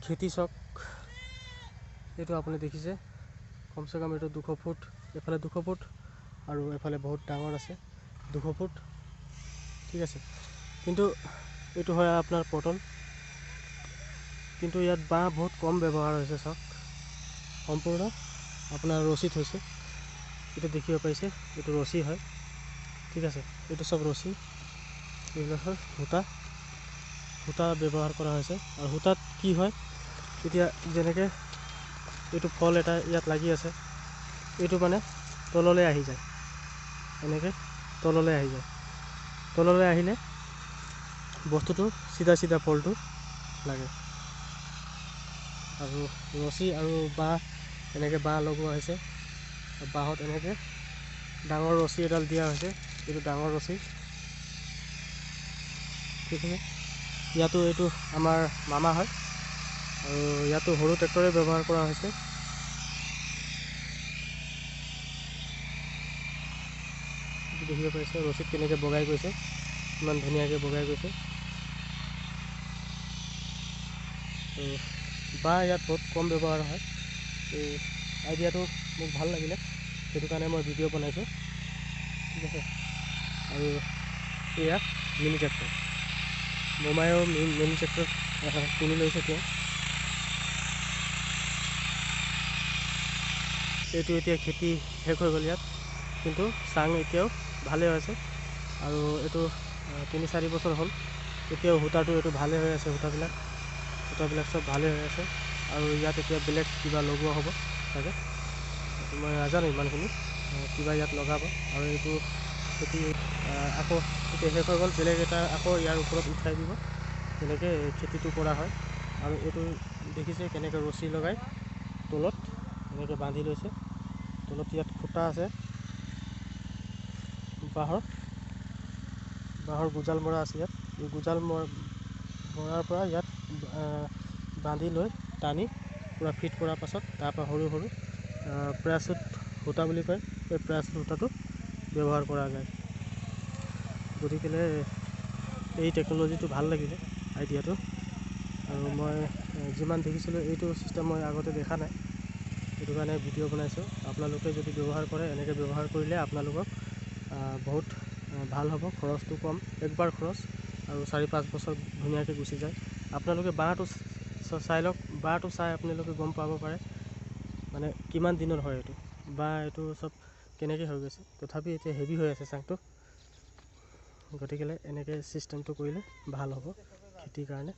খেতি চাওক, এইটো আপুনি দেখিছে কমচে কম এইটো 200 ফুট, এফালে 200 ফুট আৰু এফালে বহুত ডাঙৰ আছে 200 ফুট, ঠিক আছে। কিন্তু এইটো হয় আপোনাৰ পটল, কিন্তু ইয়াত বাঁহ বহুত কম ব্যৱহাৰ হৈছে। চাওক সম্পূৰ্ণ আপোনাৰ ৰছীত হৈছে, এইটো দেখিব পাইছে, এইটো ৰছী হয়, ঠিক আছে। এইটো চব ৰছী, এইবিলাক হ'ল সূতা ব্যৱহাৰ কৰা হৈছে। আৰু সূতাত কি হয়, এতিয়া যেনেকৈ এইটো ফল এটা ইয়াত লাগি আছে, এইটো মানে তললৈ আহি যায়, এনেকৈ তললৈ আহি যায়, তললৈ আহিলে বস্তুটো চিধা ফলটো লাগে। আৰু ৰছী আৰু বাঁহ, এনেকৈ বাঁহ লগোৱা হৈছে, বাঁহত এনেকৈ ডাঙৰ ৰছী এডাল দিয়া হৈছে, এইটো ডাঙৰ ৰছী, ঠিক আছে। ইয়াতো এইটো আমাৰ মামা হয়, আৰু ইয়াতো সৰু ট্ৰেক্টৰে ব্যৱহাৰ কৰা হৈছে। দেখিব পাইছে ৰছীত কেনেকৈ বগাই গৈছে, ইমান ধুনীয়াকৈ বগাই গৈছে। বাঁহ ইয়াত বহুত কম ব্যৱহাৰ হয়। এই আইডিয়াটো মোক ভাল লাগিলে, সেইটো কাৰণে মই ভিডিঅ' বনাইছোঁ, ঠিক আছে। আৰু এয়া মিনি ট্ৰেক্টৰ, মোমায়েও মিনি ট্ৰেক্টৰ কিনি লৈছে তেওঁ। এইটো এতিয়া খেতি শেষ হৈ গ'ল ইয়াত, কিন্তু চাং এতিয়াও ভালে হৈছে। আৰু এইটো 3-4 বছৰ হ'ল, এতিয়াও সূতাটো এইটো ভালে হৈ আছে, সূতাবিলাক চব ভালে হৈ আছে। আৰু ইয়াত এতিয়া বেলেগ কিবা লগোৱা হ'ব চাগে, মই নাজানো ইমানখিনি, কিবা ইয়াত লগাব। আৰু এইটো খেতি আকৌ এতিয়া শেষ হৈ গ'ল, বেলেগ এটা আকৌ ইয়াৰ ওপৰত উঠাই দিব, তেনেকৈ খেতিটো কৰা হয়। আৰু এইটো দেখিছে কেনেকৈ ৰছী লগাই তলত এনেকৈ বান্ধি লৈছে, তলত ইয়াত খুঁটা আছে, বাঁহৰ গুজাল মৰা আছে ইয়াত। এই গুজাল মৰাৰ পৰা ইয়াত বান্ধি লৈ টানি পূৰা ফিট কৰাৰ পাছত তাৰপৰা সৰু প্ৰেছুট সূতা বুলি কয়, এই প্ৰেছুট সূতাটো ব্যৱহাৰ কৰা যায়। গতিকে এই টেকন'লজিটো ভাল লাগিলে, আইডিয়াটো। আৰু মই যিমান দেখিছিলোঁ এইটো চিষ্টেম মই আগতে দেখা নাই, সেইটো কাৰণে ভিডিঅ' বনাইছোঁ। আপোনালোকে যদি ব্যৱহাৰ কৰে, এনেকৈ ব্যৱহাৰ কৰিলে আপোনালোকক বহুত ভাল হ'ব, খৰচটো কম, একবাৰ খৰচ, আৰু 4-5 বছৰ ধুনীয়াকৈ গুচি যায়। আপোনালোকে বাঁহটো চাই লওক, বাঁহটো চাই আপোনালোকে গম পাব পাৰে মানে কিমান দিনৰ হয় এইটো, বা এইটো চব কেনেকৈ হৈ গৈছে। তথাপি এতিয়া হেভি হৈ আছে চাংটো, গতিকে এনেকৈ চিষ্টেমটো কৰিলে ভাল হ'ব খেতিৰ কাৰণে।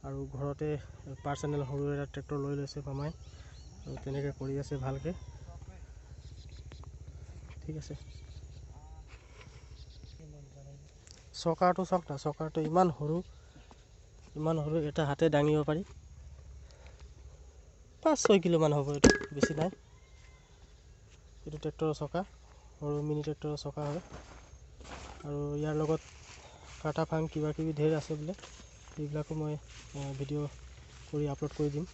আৰু ঘৰতে পাৰ্চনেল সৰু এটা ট্ৰেক্টৰ লৈ লৈছে মামাই, আৰু তেনেকৈ কৰি আছে ভালকৈ, ঠিক আছে। চকাৰটো চাওক না, চকাৰটো ইমান সৰু এটা হাতে দাঙিব পাৰি, 5-6 কিলোমান হ'ব, এইটো বেছি নাই। এইটো ট্ৰেক্টৰৰ চকা, সৰু মিনি ট্ৰেক্টৰৰ চকা হয়। আৰু ইয়াৰ লগত কাটা ফাং কিবাকিবি ধেৰ আছে বোলে, সেইবিলাকো মই ভিডিঅ' কৰি আপলোড কৰি দিম।